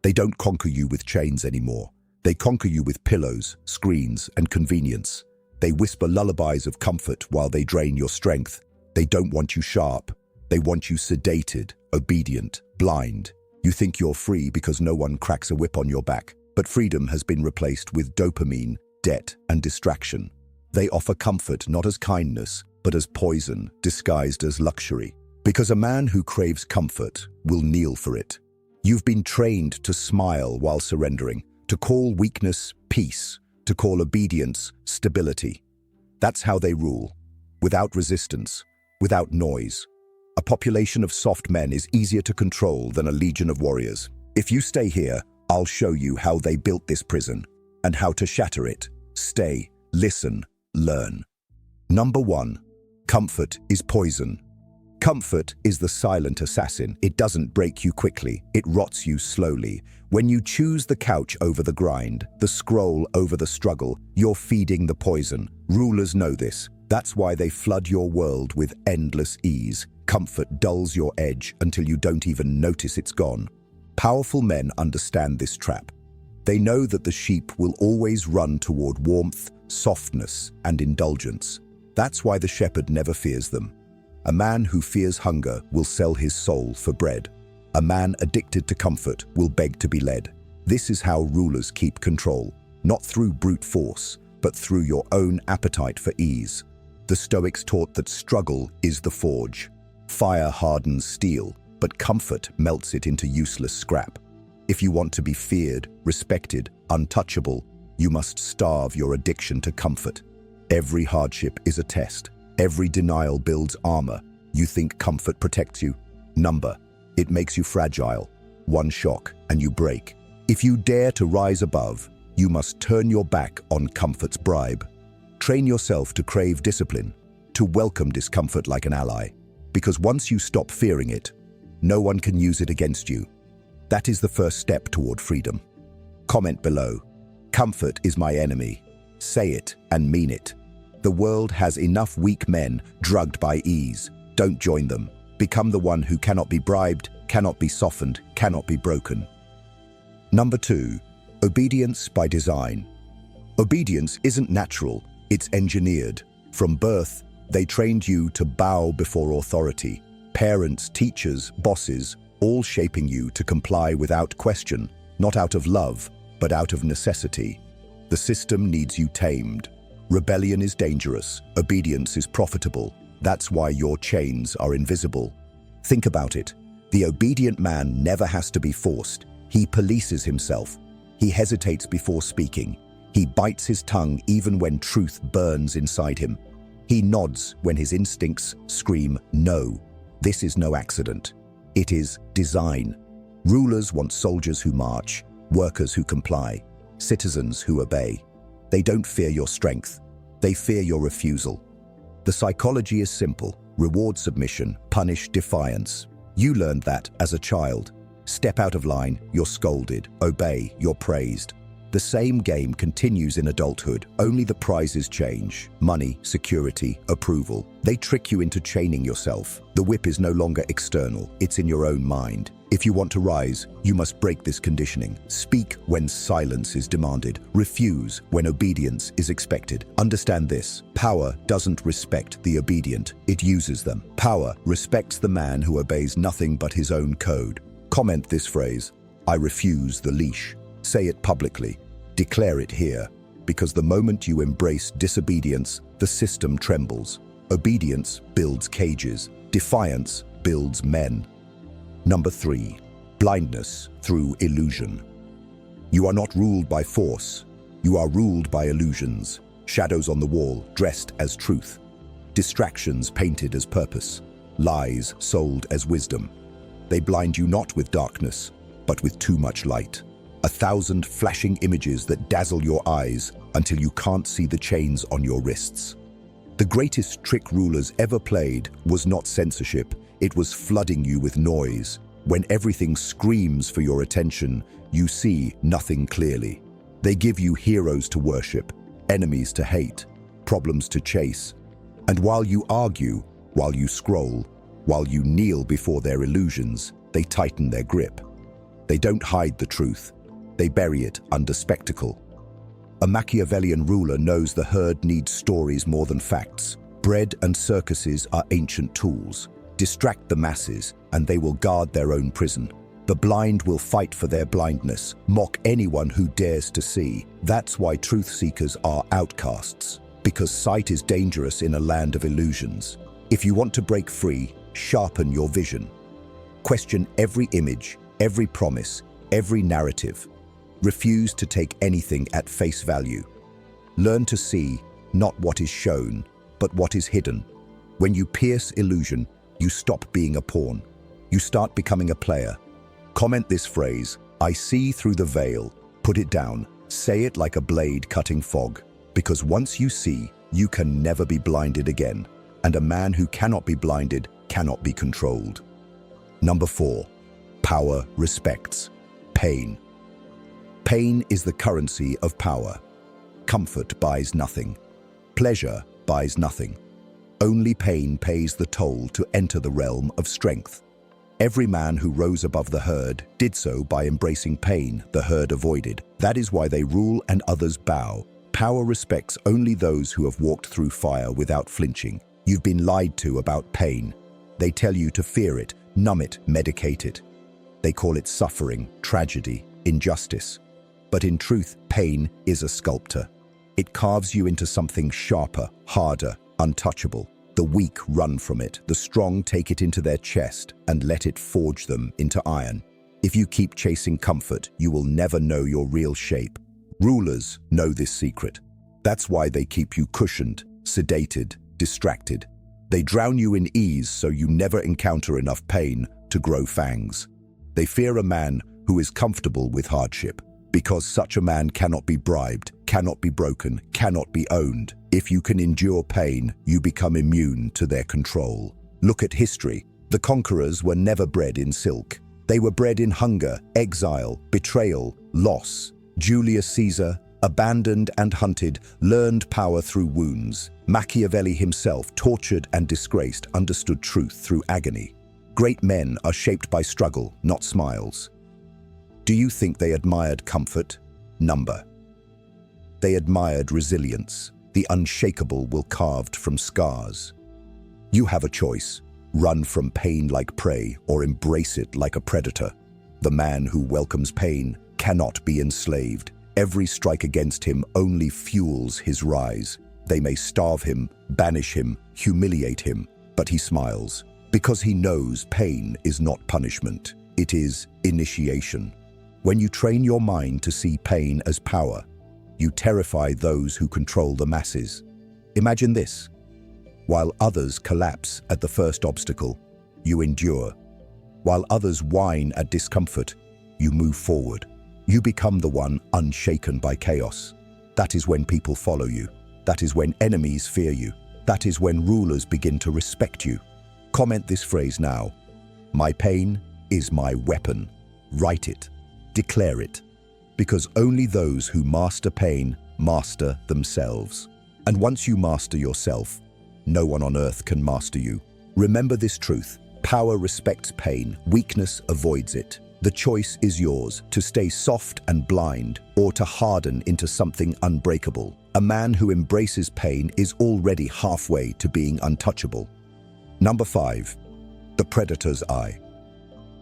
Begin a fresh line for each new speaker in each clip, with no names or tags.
They don't conquer you with chains anymore. They conquer you with pillows, screens, and convenience. They whisper lullabies of comfort while they drain your strength. They don't want you sharp. They want you sedated, obedient, blind. You think you're free because no one cracks a whip on your back. But freedom has been replaced with dopamine, debt, and distraction. They offer comfort not as kindness, but as poison, disguised as luxury. Because a man who craves comfort will kneel for it. You've been trained to smile while surrendering, to call weakness peace, to call obedience stability. That's how they rule, without resistance, without noise. A population of soft men is easier to control than a legion of warriors. If you stay here, I'll show you how they built this prison and how to shatter it. Stay, listen, learn. Number 1. Comfort is poison. Comfort is the silent assassin. It doesn't break you quickly, it rots you slowly. When you choose the couch over the grind, the scroll over the struggle, you're feeding the poison. Rulers know this. That's why they flood your world with endless ease. Comfort dulls your edge until you don't even notice it's gone. Powerful men understand this trap. They know that the sheep will always run toward warmth, softness, and indulgence. That's why the shepherd never fears them. A man who fears hunger will sell his soul for bread. A man addicted to comfort will beg to be led. This is how rulers keep control, not through brute force, but through your own appetite for ease. The Stoics taught that struggle is the forge. Fire hardens steel, but comfort melts it into useless scrap. If you want to be feared, respected, untouchable, you must starve your addiction to comfort. Every hardship is a test. Every denial builds armor. You think comfort protects you? Number. It makes you fragile. One shock and you break. If you dare to rise above, you must turn your back on comfort's bribe. Train yourself to crave discipline, to welcome discomfort like an ally. Because once you stop fearing it, no one can use it against you. That is the first step toward freedom. Comment below. Comfort is my enemy. Say it and mean it. The world has enough weak men drugged by ease. Don't join them. Become the one who cannot be bribed, cannot be softened, cannot be broken. Number 2. Obedience by design. Obedience isn't natural, it's engineered. From birth, they trained you to bow before authority. Parents, teachers, bosses, all shaping you to comply without question, not out of love, but out of necessity. The system needs you tamed. Rebellion is dangerous. Obedience is profitable. That's why your chains are invisible. Think about it. The obedient man never has to be forced. He polices himself. He hesitates before speaking. He bites his tongue even when truth burns inside him. He nods when his instincts scream no. This is no accident. It is design. Rulers want soldiers who march, workers who comply, citizens who obey. They don't fear your strength. They fear your refusal. The psychology is simple. Reward submission, punish defiance. You learned that as a child. Step out of line, you're scolded. Obey, you're praised. The same game continues in adulthood, only the prizes change. Money, security, approval. They trick you into chaining yourself. The whip is no longer external, it's in your own mind. If you want to rise, you must break this conditioning. Speak when silence is demanded. Refuse when obedience is expected. Understand this. Power doesn't respect the obedient, it uses them. Power respects the man who obeys nothing but his own code. Comment this phrase, I refuse the leash. Say it publicly. Declare it here. Because the moment you embrace disobedience, the system trembles. Obedience builds cages. Defiance builds men. Number 3. Blindness through illusion. You are not ruled by force. You are ruled by illusions. Shadows on the wall, dressed as truth. Distractions painted as purpose. Lies sold as wisdom. They blind you not with darkness, but with too much light. 1,000 flashing images that dazzle your eyes until you can't see the chains on your wrists. The greatest trick rulers ever played was not censorship, it was flooding you with noise. When everything screams for your attention, you see nothing clearly. They give you heroes to worship, enemies to hate, problems to chase. And while you argue, while you scroll, while you kneel before their illusions, they tighten their grip. They don't hide the truth. They bury it under spectacle. A Machiavellian ruler knows the herd needs stories more than facts. Bread and circuses are ancient tools. Distract the masses, and they will guard their own prison. The blind will fight for their blindness, mock anyone who dares to see. That's why truth seekers are outcasts, because sight is dangerous in a land of illusions. If you want to break free, sharpen your vision. Question every image, every promise, every narrative. Refuse to take anything at face value. Learn to see not what is shown, but what is hidden. When you pierce illusion, you stop being a pawn. You start becoming a player. Comment this phrase, "I see through the veil." Put it down. Say it like a blade cutting fog. Because once you see, you can never be blinded again. And a man who cannot be blinded cannot be controlled. Number 4. Power respects pain. Pain is the currency of power. Comfort buys nothing. Pleasure buys nothing. Only pain pays the toll to enter the realm of strength. Every man who rose above the herd did so by embracing pain the herd avoided. That is why they rule and others bow. Power respects only those who have walked through fire without flinching. You've been lied to about pain. They tell you to fear it, numb it, medicate it. They call it suffering, tragedy, injustice. But in truth, pain is a sculptor. It carves you into something sharper, harder, untouchable. The weak run from it. The strong take it into their chest and let it forge them into iron. If you keep chasing comfort, you will never know your real shape. Rulers know this secret. That's why they keep you cushioned, sedated, distracted. They drown you in ease so you never encounter enough pain to grow fangs. They fear a man who is comfortable with hardship, because such a man cannot be bribed, cannot be broken, cannot be owned. If you can endure pain, you become immune to their control. Look at history. The conquerors were never bred in silk. They were bred in hunger, exile, betrayal, loss. Julius Caesar, abandoned and hunted, learned power through wounds. Machiavelli himself, tortured and disgraced, understood truth through agony. Great men are shaped by struggle, not smiles. Do you think they admired comfort? Number. They admired resilience. The unshakable will carved from scars. You have a choice. Run from pain like prey or embrace it like a predator. The man who welcomes pain cannot be enslaved. Every strike against him only fuels his rise. They may starve him, banish him, humiliate him, but he smiles because he knows pain is not punishment. It is initiation. When you train your mind to see pain as power, you terrify those who control the masses. Imagine this. While others collapse at the first obstacle, you endure. While others whine at discomfort, you move forward. You become the one unshaken by chaos. That is when people follow you. That is when enemies fear you. That is when rulers begin to respect you. Comment this phrase now. My pain is my weapon. Write it. Declare it. Because only those who master pain master themselves. And once you master yourself, no one on earth can master you. Remember this truth. Power respects pain. Weakness avoids it. The choice is yours, to stay soft and blind or to harden into something unbreakable. A man who embraces pain is already halfway to being untouchable. Number 5. The predator's eye.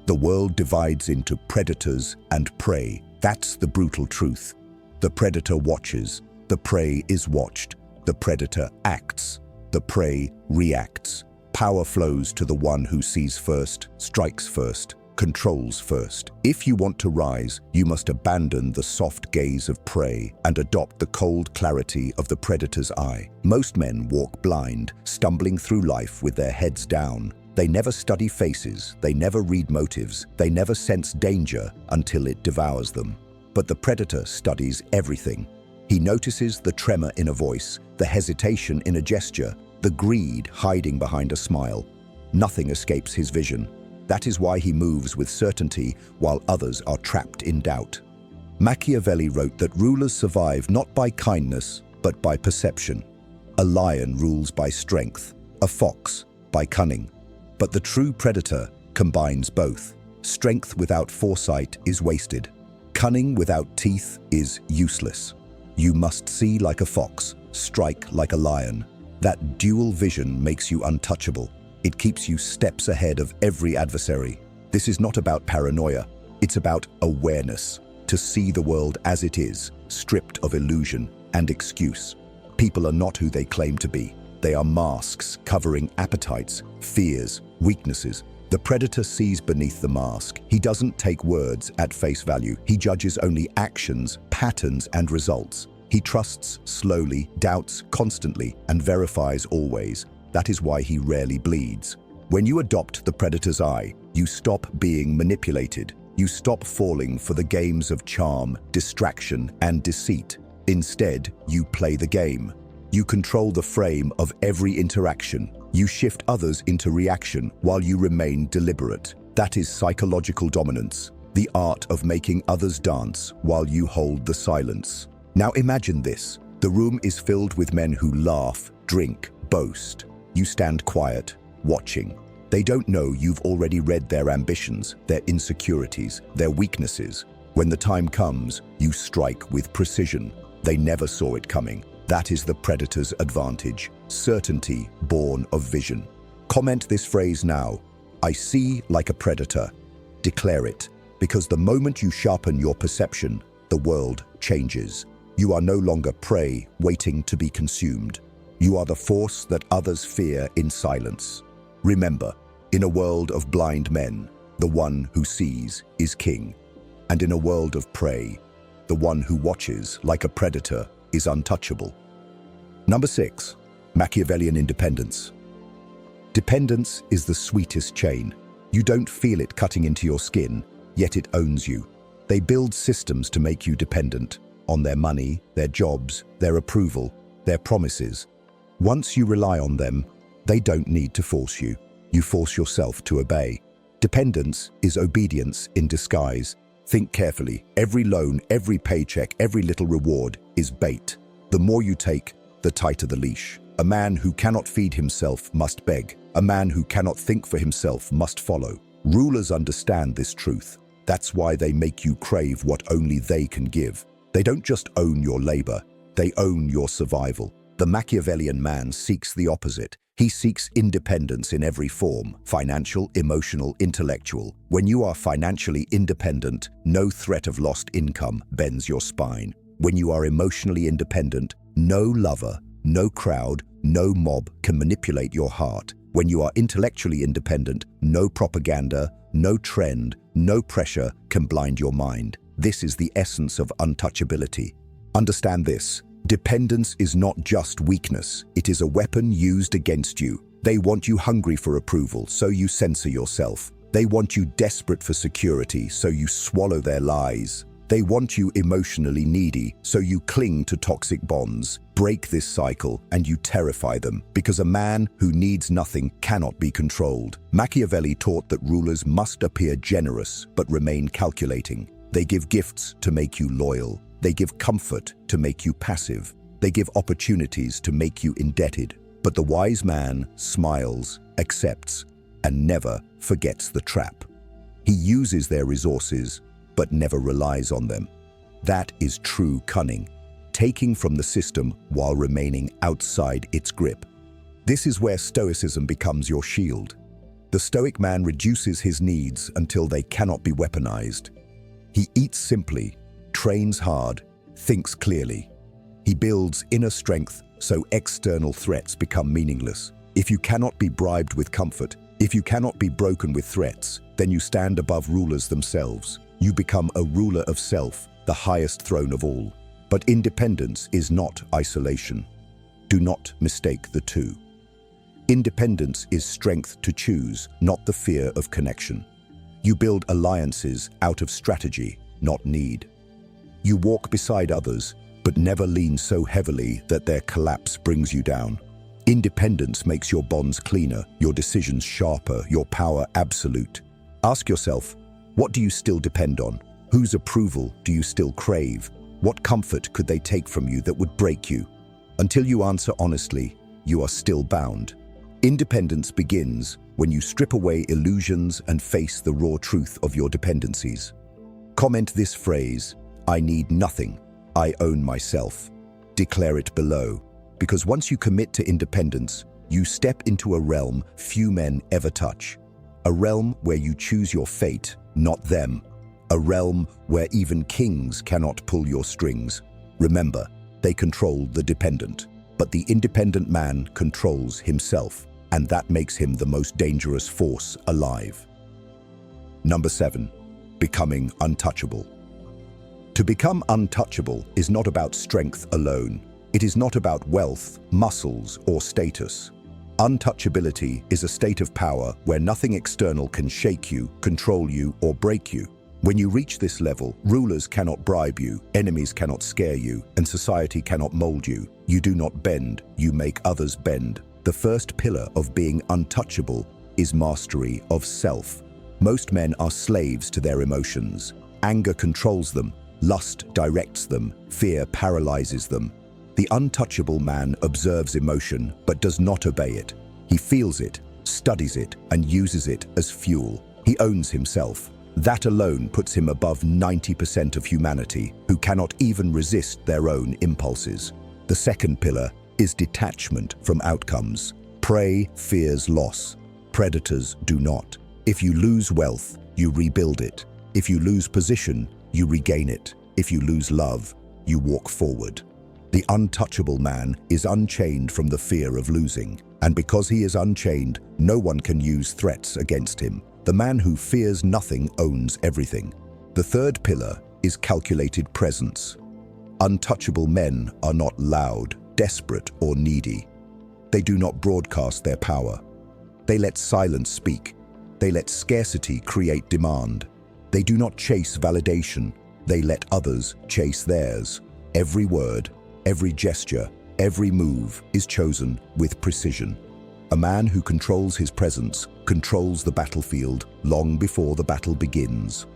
The world divides into predators and prey. That's the brutal truth. The predator watches. The prey is watched. The predator acts. The prey reacts. Power flows to the one who sees first, strikes first, controls first. If you want to rise, you must abandon the soft gaze of prey and adopt the cold clarity of the predator's eye. Most men walk blind, stumbling through life with their heads down. They never study faces, they never read motives, they never sense danger until it devours them. But the predator studies everything. He notices the tremor in a voice, the hesitation in a gesture, the greed hiding behind a smile. Nothing escapes his vision. That is why he moves with certainty while others are trapped in doubt. Machiavelli wrote that rulers survive not by kindness, but by perception. A lion rules by strength, a fox by cunning. But the true predator combines both. Strength without foresight is wasted. Cunning without teeth is useless. You must see like a fox, strike like a lion. That dual vision makes you untouchable. It keeps you steps ahead of every adversary. This is not about paranoia. It's about awareness, to see the world as it is, stripped of illusion and excuse. People are not who they claim to be. They are masks covering appetites, fears, weaknesses. The predator sees beneath the mask. He doesn't take words at face value. He judges only actions, patterns, and results. He trusts slowly, doubts constantly, and verifies always. That is why he rarely bleeds. When you adopt the predator's eye, you stop being manipulated. You stop falling for the games of charm, distraction, and deceit. Instead, you play the game. You control the frame of every interaction. You shift others into reaction while you remain deliberate. That is psychological dominance, the art of making others dance while you hold the silence. Now imagine this. The room is filled with men who laugh, drink, boast. You stand quiet, watching. They don't know you've already read their ambitions, their insecurities, their weaknesses. When the time comes, you strike with precision. They never saw it coming. That is the predator's advantage, certainty born of vision. Comment this phrase now. I see like a predator. Declare it, because the moment you sharpen your perception, the world changes. You are no longer prey waiting to be consumed. You are the force that others fear in silence. Remember, in a world of blind men, the one who sees is king. And in a world of prey, the one who watches like a predator is untouchable. Number 6, Machiavellian independence. Dependence is the sweetest chain. You don't feel it cutting into your skin, yet it owns you. They build systems to make you dependent on their money, their jobs, their approval, their promises. Once you rely on them, they don't need to force you. You force yourself to obey. Dependence is obedience in disguise. Think carefully. Every loan, every paycheck, every little reward is bait. The more you take, the tighter the leash. A man who cannot feed himself must beg. A man who cannot think for himself must follow. Rulers understand this truth. That's why they make you crave what only they can give. They don't just own your labor, they own your survival. The Machiavellian man seeks the opposite. He seeks independence in every form, financial, emotional, intellectual. When you are financially independent, no threat of lost income bends your spine. When you are emotionally independent, no lover, no crowd, no mob can manipulate your heart. When you are intellectually independent, no propaganda, no trend, no pressure can blind your mind. This is the essence of untouchability. Understand this. Dependence is not just weakness. It is a weapon used against you. They want you hungry for approval, so you censor yourself. They want you desperate for security, so you swallow their lies. They want you emotionally needy, so you cling to toxic bonds. Break this cycle and you terrify them, because a man who needs nothing cannot be controlled. Machiavelli taught that rulers must appear generous but remain calculating. They give gifts to make you loyal. They give comfort to make you passive. They give opportunities to make you indebted. But the wise man smiles, accepts, and never forgets the trap. He uses their resources, but never relies on them. That is true cunning, taking from the system while remaining outside its grip. This is where stoicism becomes your shield. The stoic man reduces his needs until they cannot be weaponized. He eats simply, trains hard, thinks clearly. He builds inner strength so external threats become meaningless. If you cannot be bribed with comfort, if you cannot be broken with threats, then you stand above rulers themselves. You become a ruler of self, the highest throne of all. But independence is not isolation. Do not mistake the two. Independence is strength to choose, not the fear of connection. You build alliances out of strategy, not need. You walk beside others, but never lean so heavily that their collapse brings you down. Independence makes your bonds cleaner, your decisions sharper, your power absolute. Ask yourself, what do you still depend on? Whose approval do you still crave? What comfort could they take from you that would break you? Until you answer honestly, you are still bound. Independence begins when you strip away illusions and face the raw truth of your dependencies. Comment this phrase, "I need nothing, I own myself." Declare it below, because once you commit to independence, you step into a realm few men ever touch. A realm where you choose your fate, not them. A realm where even kings cannot pull your strings. Remember, they control the dependent, but the independent man controls himself, and that makes him the most dangerous force alive. Number 7, becoming untouchable. To become untouchable is not about strength alone. It is not about wealth, muscles, or status. Untouchability is a state of power where nothing external can shake you, control you, or break you. When you reach this level, rulers cannot bribe you, enemies cannot scare you, and society cannot mold you. You do not bend, you make others bend. The first pillar of being untouchable is mastery of self. Most men are slaves to their emotions. Anger controls them, lust directs them, fear paralyzes them. The untouchable man observes emotion but does not obey it. He feels it, studies it, and uses it as fuel. He owns himself. That alone puts him above 90% of humanity, who cannot even resist their own impulses. The second pillar is detachment from outcomes. Prey fears loss. Predators do not. If you lose wealth, you rebuild it. If you lose position, you regain it. If you lose love, you walk forward. The untouchable man is unchained from the fear of losing, and because he is unchained, no one can use threats against him. The man who fears nothing owns everything. The third pillar is calculated presence. Untouchable men are not loud, desperate, or needy. They do not broadcast their power. They let silence speak. They let scarcity create demand. They do not chase validation. They let others chase theirs. Every word, every gesture, every move is chosen with precision. A man who controls his presence controls the battlefield long before the battle begins.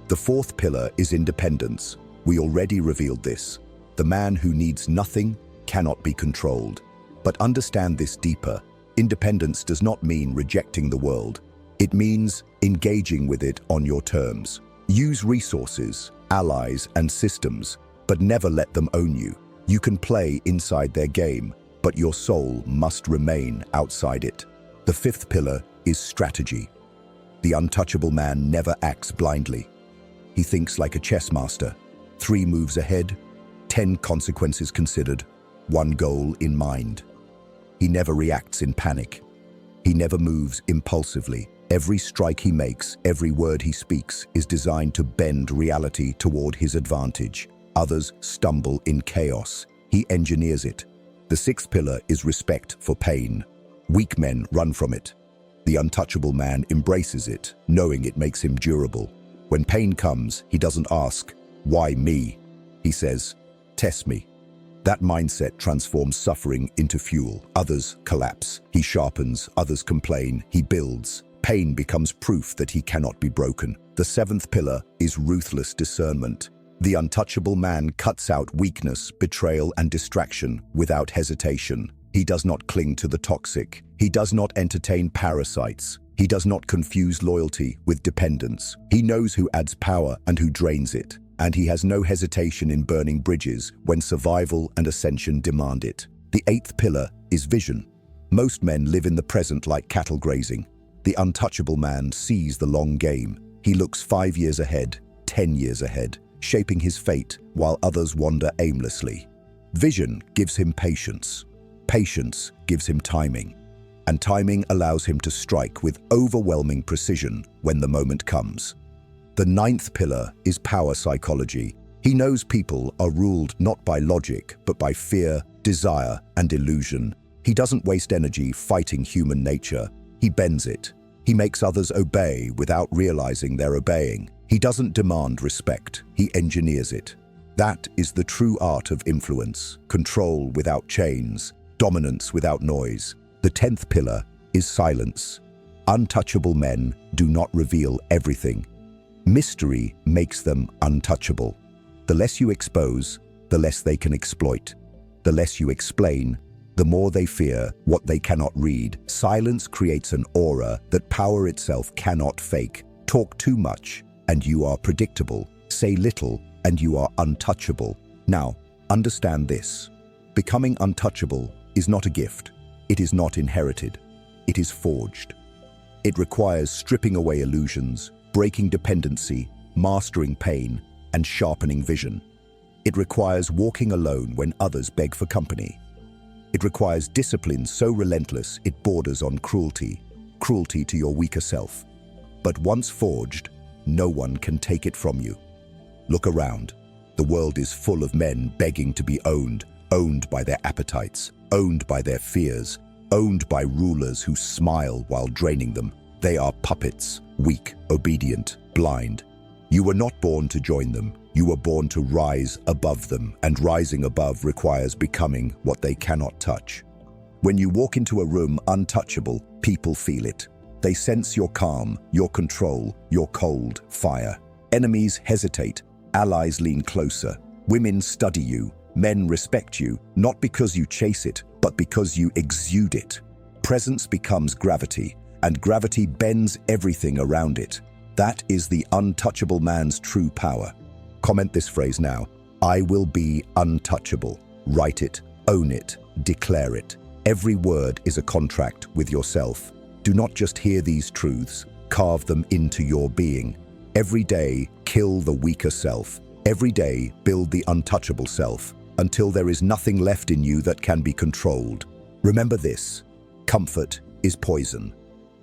The fourth pillar is independence. We already revealed this. The man who needs nothing cannot be controlled. But understand this deeper. Independence does not mean rejecting the world. It means engaging with it on your terms. Use resources, allies, and systems, but never let them own you. You can play inside their game, but your soul must remain outside it. The fifth pillar is strategy. The untouchable man never acts blindly. He thinks like a chess master. 3 moves ahead, 10 consequences considered, 1 goal in mind. He never reacts in panic. He never moves impulsively. Every strike he makes, every word he speaks, is designed to bend reality toward his advantage. Others stumble in chaos. He engineers it. The sixth pillar is respect for pain. Weak men run from it. The untouchable man embraces it, knowing it makes him durable. When pain comes, he doesn't ask, "Why me?" He says, "Test me." That mindset transforms suffering into fuel. Others collapse. He sharpens, others complain, he builds. Pain becomes proof that he cannot be broken. The seventh pillar is ruthless discernment. The untouchable man cuts out weakness, betrayal, and distraction without hesitation. He does not cling to the toxic. He does not entertain parasites. He does not confuse loyalty with dependence. He knows who adds power and who drains it. And he has no hesitation in burning bridges when survival and ascension demand it. The eighth pillar is vision. Most men live in the present like cattle grazing. The untouchable man sees the long game. He looks 5 years ahead, 10 years ahead, shaping his fate while others wander aimlessly. Vision gives him patience. Patience gives him timing. And timing allows him to strike with overwhelming precision when the moment comes. The ninth pillar is power psychology. He knows people are ruled not by logic, but by fear, desire, and illusion. He doesn't waste energy fighting human nature. He bends it. He makes others obey without realizing they're obeying. He doesn't demand respect. He engineers it. That is the true art of influence. Control without chains. Dominance without noise. The 10th pillar is silence. Untouchable men do not reveal everything. Mystery makes them untouchable. The less you expose, the less they can exploit. The less you explain, the more they fear what they cannot read. Silence creates an aura that power itself cannot fake. Talk too much, and you are predictable. Say little, and you are untouchable. Now, understand this. Becoming untouchable is not a gift. It is not inherited. It is forged. It requires stripping away illusions, breaking dependency, mastering pain, and sharpening vision. It requires walking alone when others beg for company. It requires discipline so relentless it borders on cruelty to your weaker self. But once forged, no one can take it from you. Look around. The world is full of men begging to be owned by their appetites, owned by their fears, owned by rulers who smile while draining them. They are puppets, weak, obedient, blind. You were not born to join them. You were born to rise above them, and rising above requires becoming what they cannot touch. When you walk into a room untouchable, people feel it. They sense your calm, your control, your cold fire. Enemies hesitate, allies lean closer. Women study you, men respect you, not because you chase it, but because you exude it. Presence becomes gravity, and gravity bends everything around it. That is the untouchable man's true power. Comment this phrase now. I will be untouchable. Write it, own it, declare it. Every word is a contract with yourself. Do not just hear these truths, carve them into your being. Every day, kill the weaker self. Every day, build the untouchable self, until there is nothing left in you that can be controlled. Remember this: comfort is poison.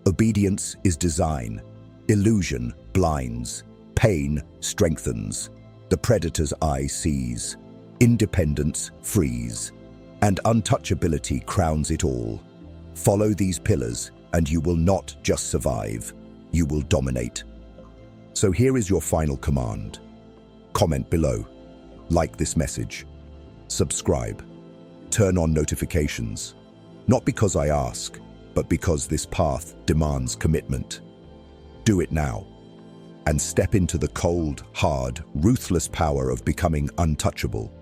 Obedience is design. Illusion blinds. Pain strengthens. The predator's eye sees. Independence frees. And untouchability crowns it all. Follow these pillars, and you will not just survive, you will dominate. So here is your final command. Comment below. Like this message. Subscribe. Turn on notifications. Not because I ask, but because this path demands commitment. Do it now, and step into the cold, hard, ruthless power of becoming untouchable.